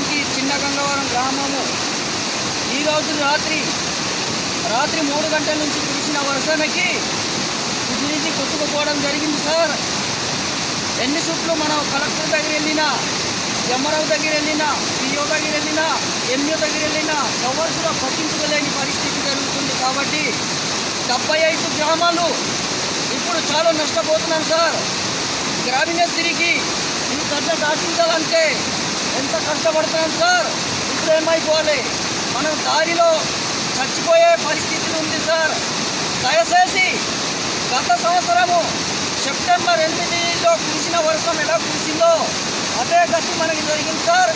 మండలానికి చిన్న గంగవరం గ్రామము ఈరోజు రాత్రి 3 గంటల నుంచి కురిసిన వర్షానికి ఇది కొట్టుకుపోవడం జరిగింది సార్. ఎన్ని చుట్లు మనం కలెక్టర్ దగ్గర వెళ్ళినా, ఎంఆర్ఓ దగ్గర వెళ్ళినా, పిఓ దగ్గర వెళ్ళినా, ఎంఈఓ దగ్గర వెళ్ళినా ఎవరు కూడా పట్టించుకోలేని పరిస్థితి జరుగుతుంది. కాబట్టి 75 గ్రామాలు ఇప్పుడు చాలా నష్టపోతున్నాం సార్. గ్రామీణశ్రీకి ఈ కట్ట దాటించాలంటే ఎంత కష్టపడుతున్నాం సార్. ఇప్పుడు ఏమైపోవాలి, మనం దారిలో చచ్చిపోయే పరిస్థితి ఉంది సార్. దయచేసి గత సంవత్సరము సెప్టెంబర్ 8లో కురిసిన వర్షం ఎలా కురిసిందో అదే గతి మనకి జరిగింది సార్.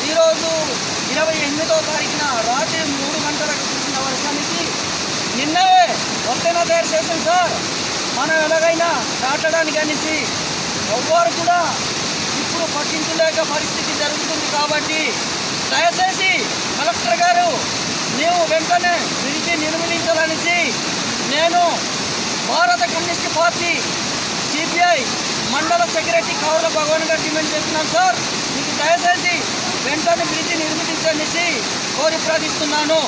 ఈరోజు 28వ తారీఖున రాత్రి 3 గంటలకు కురిసిన వర్షానికి నిన్నే ఒత్తైనా తయారు చేశాం సార్. మనం ఎలాగైనా దాటడానికి అనేసి ఎవ్వరు కూడా ఇప్పుడు పట్టించలేక పరిస్థితి జరుగుతుంది. కాబట్టి దయచేసి కలెక్టర్ గారు నీవు వెంటనే బ్రిడ్జి నిర్మించాలనేసి నేను భారత కమ్యూనిస్ట్ పార్టీ సిపిఐ మండల సెక్రటరీ కౌల భగవాన్ గారు డిమాండ్ చేస్తున్నాను సార్. మీకు దయచేసి వెంటనే బ్రిడ్జి నిర్మించనేసి కోరి ప్రార్థిస్తున్నాను.